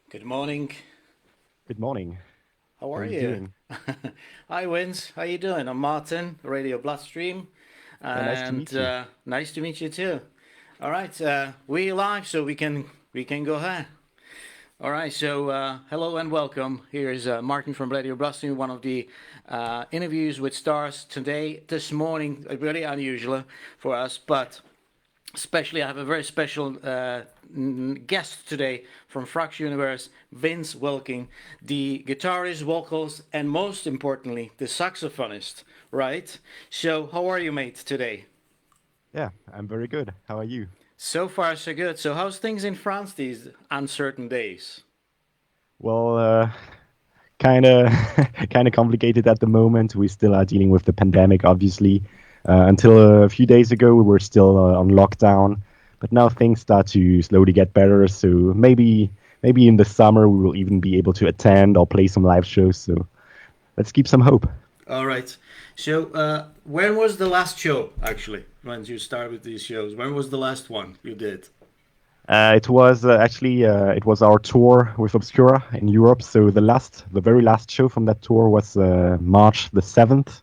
Good morning. Good morning. How How are are you you? doing? Hi, Wins. How you doing? I'm Martin, Radio Bloodstream, Yeah, nice to and meet you. nice to meet you too. All right, we live, so we can go ahead. All right, so hello and welcome. Here is Martin from Radio Bloodstream, one of the interviews with stars today, this morning. Really unusual for us, but especially I have a very special guest today from Fractal Universe, Vince Wilquin, the guitarist, vocals, and most importantly, the saxophonist, right? So, how are you, mate, today? Yeah, I'm very good. How are you? So far, so good. So, how's things in France these uncertain days? Well, kind of kind of complicated at the moment. We still are dealing with the pandemic, obviously. Until a few days ago, we were still on lockdown, but now things start to slowly get better. So maybe in the summer we will even be able to attend or play some live shows. So let's keep some hope. All right. So, when was the last show, actually, when you started with these shows? When was the last one you did? It was actually it was our tour with Obscura in Europe. So the very last show from that tour was March the 7th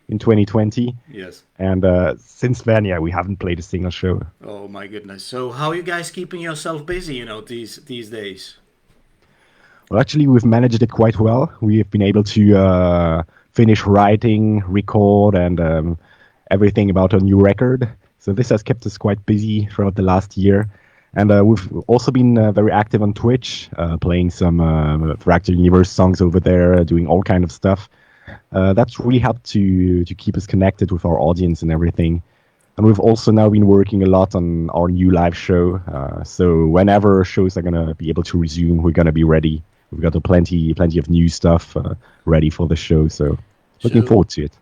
in 2020, Yes. and since then, yeah, we haven't played a single show. Oh my goodness. So how are you guys keeping yourself busy, these days? Well, actually, we've managed it quite well. We have been able to finish writing, record, and everything about a new record. So this has kept us quite busy throughout the last year. And we've also been very active on Twitch, playing some Fractal Universe songs over there, doing all kind of stuff. That's really helped to keep us connected with our audience and everything. And we've also now been working a lot on our new live show. So whenever shows are gonna be able to resume, we're gonna be ready. We've got plenty of new stuff ready for the show. So looking So forward to it.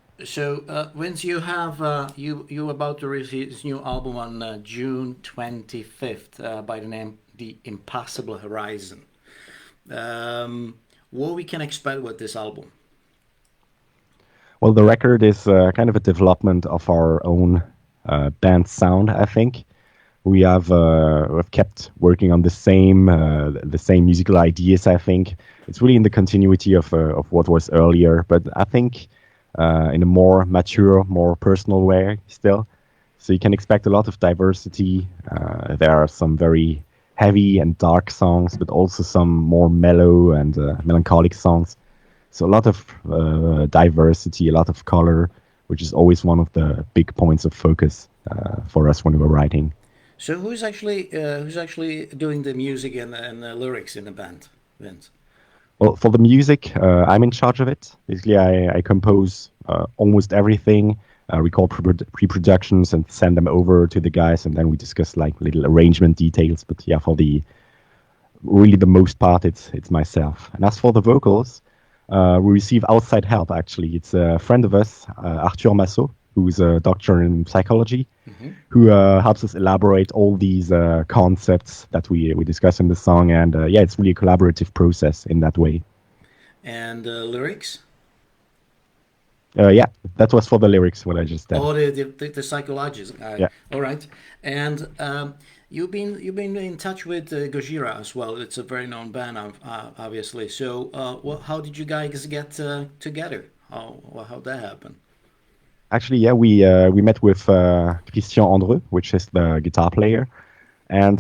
Vince, you have you about to release this new album on June 25th by the name The Impossible Horizon. What we can expect with this album? Well, the record is kind of a development of our own band sound, I think. We've kept working on the same musical ideas. I think it's really in the continuity of what was earlier, but I think in a more mature, more personal way still. So you can expect a lot of diversity. There are some very heavy and dark songs, but also some more mellow and melancholic songs. So a lot of diversity, a lot of color, which is always one of the big points of focus for us when we were writing. So who's actually doing the music and the lyrics in the band, Vince? Well, for the music, I'm in charge of it. Basically, I compose almost everything, record pre-productions, and send them over to the guys, and then we discuss like little arrangement details. But yeah, for the really the most part, it's myself. And as for the vocals, we receive outside help. Actually, it's a friend of us, Arthur Massot, who's a doctor in psychology, who helps us elaborate all these concepts that we discuss in the song. And yeah, it's really a collaborative process in that way. And lyrics? Yeah, that was for the lyrics, what I just said. Oh, the psychologist. Yeah. All right. And you've been in touch with Gojira as well. It's a very known band, obviously. So, how did you guys get together? How that happen? Actually, yeah, we met with Christian Andreu, which is the guitar player. And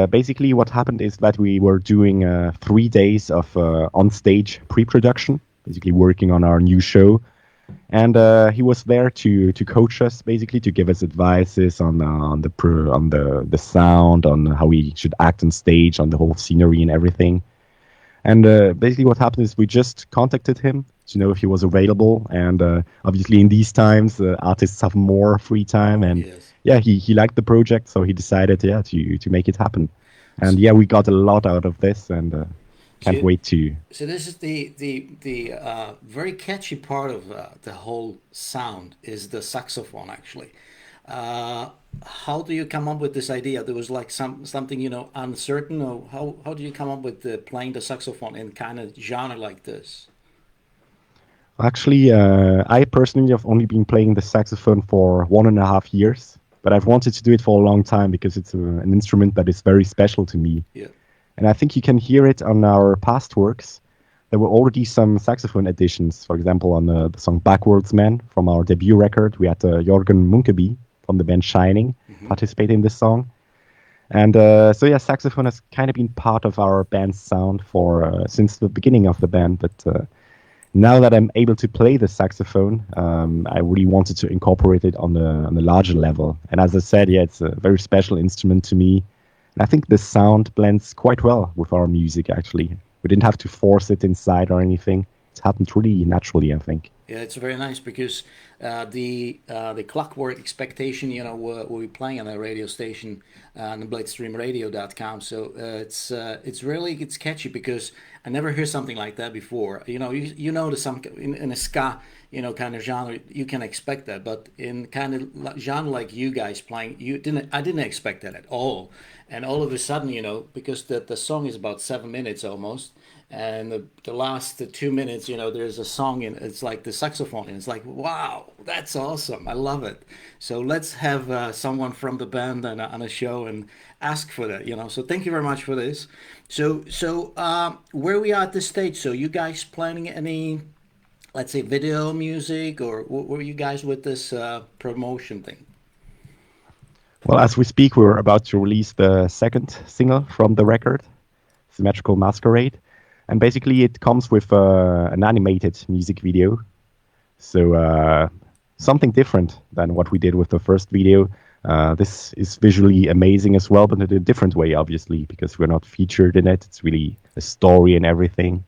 basically what happened is that we were doing 3 days of on-stage pre-production, basically working on our new show. And he was there to coach us, basically to give us advices on the sound, on how we should act on stage, on the whole scenery and everything. And basically what happened is we just contacted him to know if he was available. And obviously in these times, artists have more free time. And Yes. yeah, he liked the project, so he decided, yeah, to make it happen. And yeah, we got a lot out of this, and can't So, wait to. so this is the very catchy part of the whole sound is the saxophone actually. Uh, how do you come up with this idea? There was like something uncertain, or how do you come up with playing the saxophone in kind of genre like this? Actually, I personally have only been playing the saxophone for 1.5 years, but I've wanted to do it for a long time because it's an instrument that is very special to me. Yeah. And I think you can hear it on our past works. There were already some saxophone editions. For example, on the song Backwards Man from our debut record, we had Jorgen Munkeby from the band Shining participate in this song. And so, yeah, saxophone has kind of been part of our band's sound for since the beginning of the band. But now that I'm able to play the saxophone, I really wanted to incorporate it on the larger level. And as I said, yeah, it's a very special instrument to me. And I think the sound blends quite well with our music, actually. We didn't have to force it inside or anything. It happened really naturally, I think. Yeah, it's very nice because the Clockwork Expectation, we'll be playing on a radio station on the bloodstreamradio.com. So it's catchy because I never heard something like that before. You know the some in a ska kind of genre you can expect that, but in kind of genre like you guys playing, I didn't expect that at all. And all of a sudden, because the song is about 7 minutes almost, and the last 2 minutes, there's a song and it's like the saxophone, and it's like, wow, that's awesome. I love it. So let's have someone from the band on a show and ask for that. So thank you very much for this. So where we are at this stage? So you guys planning any, let's say, video music, or were you guys with this promotion thing? Well, as we speak, we're about to release the second single from the record, Symmetrical Masquerade. And basically, it comes with an animated music video. So something different than what we did with the first video. This is visually amazing as well, but in a different way, obviously, because we're not featured in it. It's really a story and everything.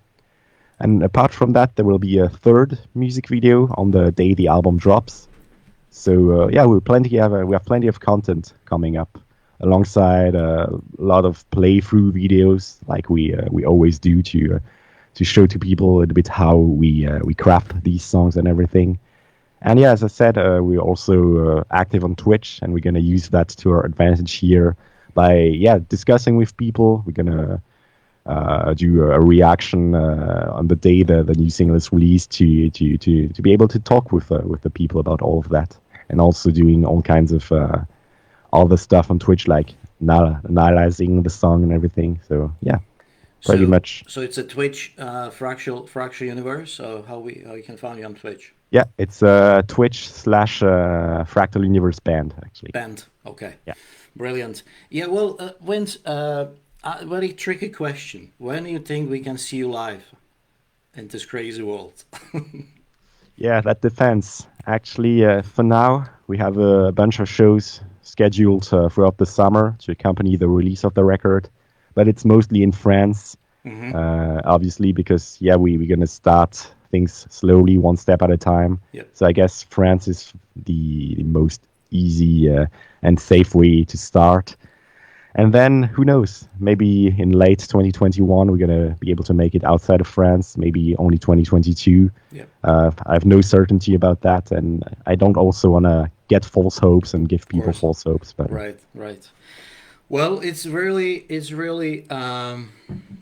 And apart from that, there will be a third music video on the day the album drops. So yeah, we have plenty of content coming up, alongside a lot of playthrough videos, like we always do, to show to people a little bit how we craft these songs and everything. And yeah, as I said, we're also active on Twitch, and we're gonna use that to our advantage here by discussing with people. We're gonna do a reaction on the day the new single is released to be able to talk with the people about all of that, and also doing all kinds of all the stuff on Twitch, like analyzing the song and everything. So yeah, pretty much. So it's a Twitch fractal universe. So how you can find you on Twitch? Yeah, it's Twitch/Fractal Universe Band, actually. Band. Okay. Yeah. Brilliant. Yeah. Well, when's a very tricky question. When do you think we can see you live in this crazy world? Yeah, that depends. Actually, for now, we have a bunch of shows scheduled throughout the summer to accompany the release of the record, but it's mostly in France, obviously, because we're gonna start things slowly, one step at a time. Yep. So I guess France is the most easy and safe way to start. And then, who knows, maybe in late 2021, we're going to be able to make it outside of France, maybe only 2022. Yep. I have no certainty about that, and I don't also want to get false hopes and give people false hopes. But Right. Well, it's really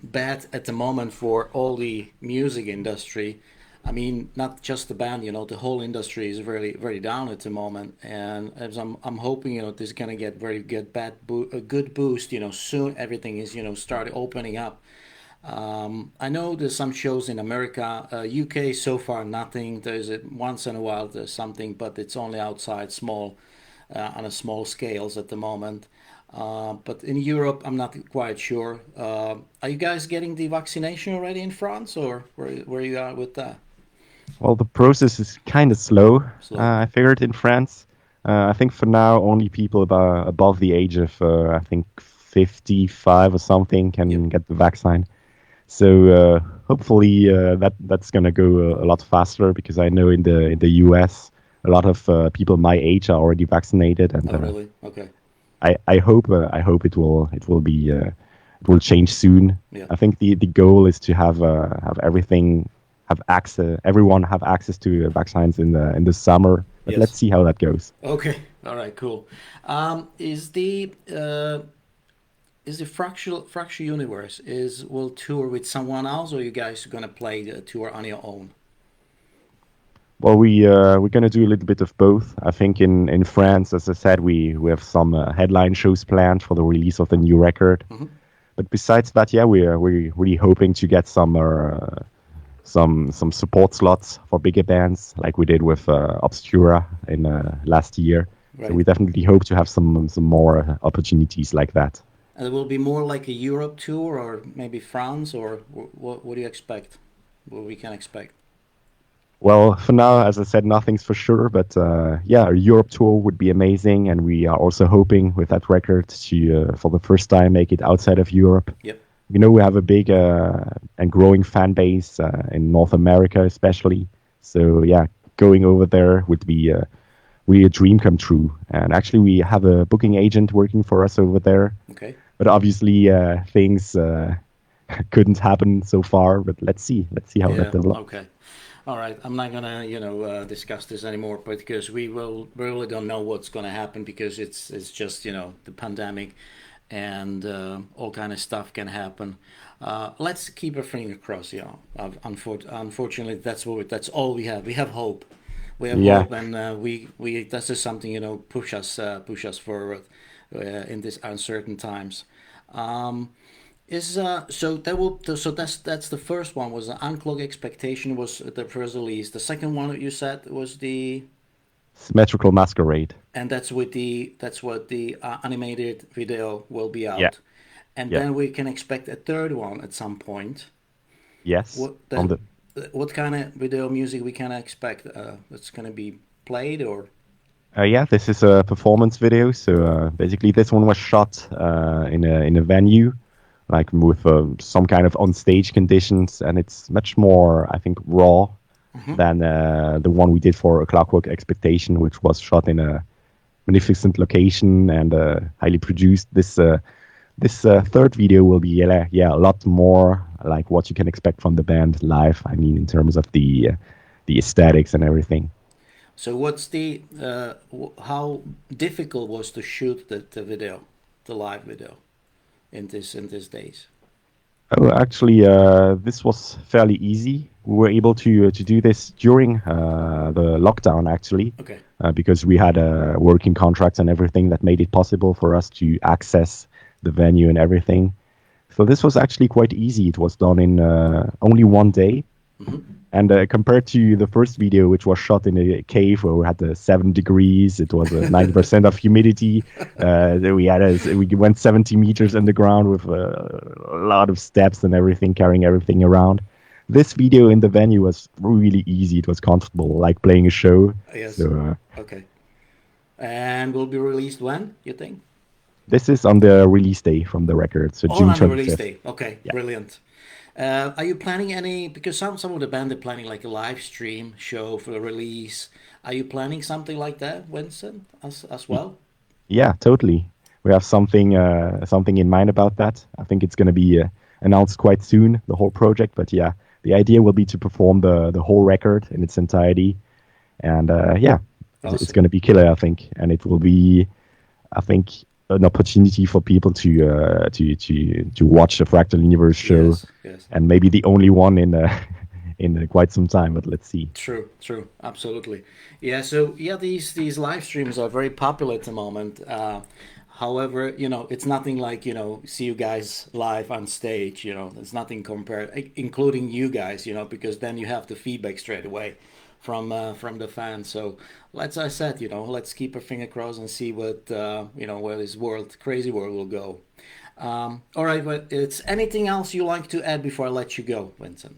bad at the moment for all the music industry. I mean, not just the band, the whole industry is very, very down at the moment. And as I'm hoping, this is gonna get a good boost. Soon everything is, start opening up. I know there's some shows in America, UK so far nothing. There's once in a while there's something, but it's only outside, small, on a small scales at the moment. But in Europe, I'm not quite sure. Are you guys getting the vaccination already in France, or where you are with that? well, the process is kind of slow. Slow. I figured in France. I think for now, only people above the age of I think 55 or something can get the vaccine. So hopefully that's gonna go a lot faster because I know in the US a lot of people my age are already vaccinated, and Oh, really? Okay. I hope it will change soon. Yeah. I think the goal is to have everything have access everyone have access to vaccines in the summer. But let's Yes. see how that goes. Okay. All right. Cool. Is the fractal universe is will tour with someone else, or you guys gonna play the tour on your own? Well, we're gonna do a little bit of both. I think in France, as I said, we have some headline shows planned for the release of the new record. Hmm. But besides that, yeah, we're really hoping to get some support slots for bigger bands, like we did with Obscura in last year. So we Right. definitely hope to have some more opportunities like that. And it will be more like a Europe tour, or maybe France, or what do you expect? What we can expect? Well, for now, as I said, nothing's for sure, but yeah, a Europe tour would be amazing, and we are also hoping with that record to, for the first time, make it outside of Europe. Yep. You know, we have a big and growing fan base in North America, especially. So yeah, going over there would be really a dream come true. And actually, we have a booking agent working for us over there, Okay. but obviously things couldn't happen so far. But let's see how that Yeah. develops. Okay. All right. I'm not gonna, discuss this anymore, but because we really don't know what's gonna happen because it's just the pandemic, and all kind of stuff can happen. Let's keep our finger crossed. Unfortunately, that's all we have. We have hope. We have Yeah. hope, and we that's just something push us forward in these uncertain times. Um, is so that will so that's the first one was the Unclog Expectation was the first release. The second one that you said was the Symmetrical Masquerade. and that's what the animated video will be Yeah. out, and Yeah. then we can expect a third one at some point. Yes. What On that the what kind of video music we can expect? That's gonna be played or Yeah, this is a performance video. So basically, this one was shot in a venue, like with some kind of on stage conditions, and it's much more, I think, raw than the one we did for A Clockwork Expectation, which was shot in a magnificent location and highly produced. This third video will be yeah a lot more like what you can expect from the band live. I mean, in terms of the aesthetics and everything. so. What's the how difficult was to shoot the video, the live video in these days? Oh, actually, this was fairly easy. We were able to do this during the lockdown, actually, Okay. because we had working contracts and everything that made it possible for us to access the venue and everything. So this was actually quite easy. It was done in only one day. And compared to the first video, which was shot in a cave where we had 7 degrees, it was 90% of humidity. We went 70 meters underground with a lot of steps and everything, carrying everything around. This video in the venue was really easy. It was comfortable, like playing a show. Yes. So Okay. And will be released when, you think? this is on the release day from the record, so All June on the release 25th. day. Okay, Yeah. brilliant. Are you planning any? Because some of the band are planning like a live stream show for the release. Are you planning something like that, Winston, as well? Yeah, totally. We have something in mind about that. I think it's going to be announced quite soon, the whole project. But yeah, the idea will be to perform the whole record in its entirety, and yeah, it's Awesome. going to be killer, I think. And it will be, I think, an opportunity for people to watch the Fractal Universe show, Yes, yes. and maybe the only one in in quite some time. But let's see. True, true, absolutely. Yeah, so yeah, these live streams are very popular at the moment. However, it's nothing like, see you guys live on stage, there's nothing compared, including you guys, because then you have the feedback straight away from the fans. So, as I said, let's keep our finger crossed and see what where this crazy world will go. All right, but it's anything else you like to add before I let you go, Vincent?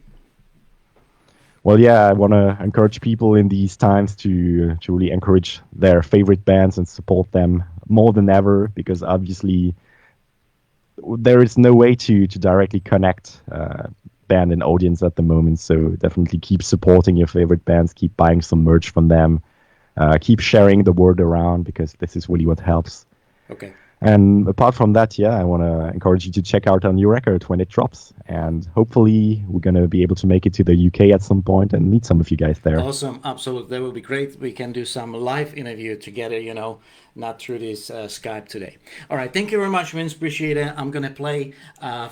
Well, yeah, I want to encourage people in these times to really encourage their favorite bands and support them more than ever, because obviously there is no way to directly connect band and audience at the moment. So definitely keep supporting your favorite bands, keep buying some merch from them, keep sharing the word around, because this is really what helps. Okay. And apart from that, yeah, I want to encourage you to check out our new record when it drops. And hopefully we're going to be able to make it to the UK at some point and meet some of you guys there. Awesome, absolutely. That would be great. We can do some live interview together, you know, not through this Skype today. All right, thank you very much, Vince. Appreciate it. I'm gonna play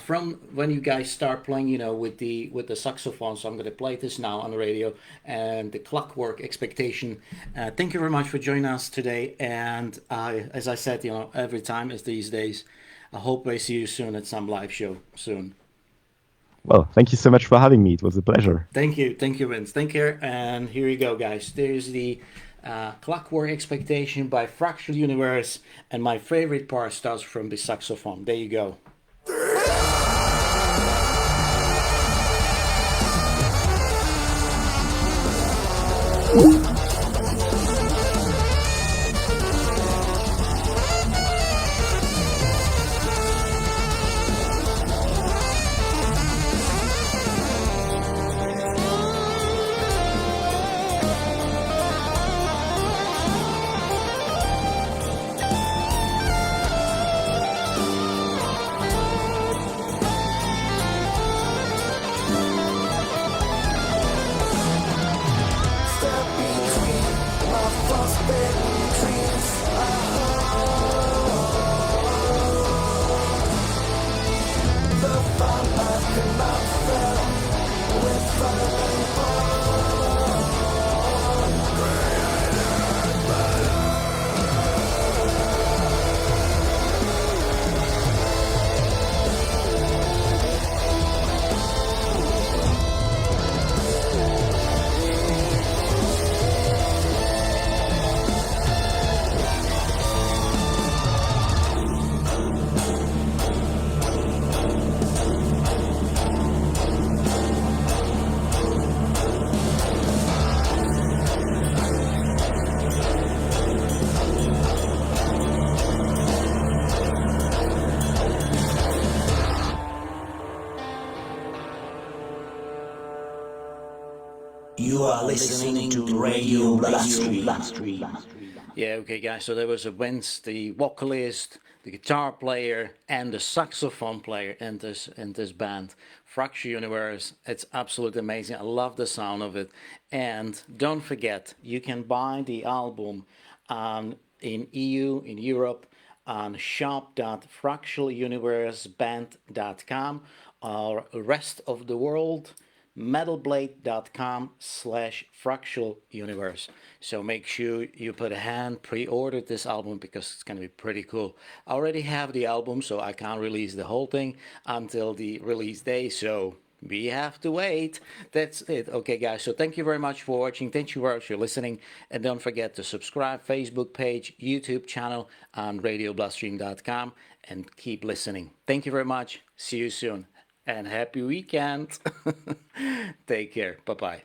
from when you guys start playing, you know, with the saxophone. So I'm gonna play this now on the radio and the Clockwork Expectation. Thank you very much for joining us today. And as I said, you know, every time as these days, I hope I see you soon at some live show soon. Well, thank you so much for having me. It was a pleasure. Thank you, Vince. Thank you, and here you go, guys. There's the Clockwork Expectation by Fractal Universe, and my favorite part starts from the saxophone. There you go. You are listening to Radio Bloodstream. Yeah, okay, guys. So there was a Vince, the vocalist, the guitar player, and the saxophone player in this band, Fractal Universe. It's absolutely amazing. I love the sound of it. And don't forget, you can buy the album in EU, in Europe, on shop.fractaluniverseband.com, or rest of the world, metalblade.com/fractal universe. So make sure you put a hand, pre-order this album, because it's going to be pretty cool. I already have the album, so I can't release the whole thing until the release day, so we have to wait. That's it. Okay, guys, so thank you very much for watching. Thank you very much for listening, and don't forget to subscribe, Facebook page, YouTube channel, on radiobloodstream.com, and keep listening. Thank you very much. See you soon, and happy weekend. Take care. Bye-bye.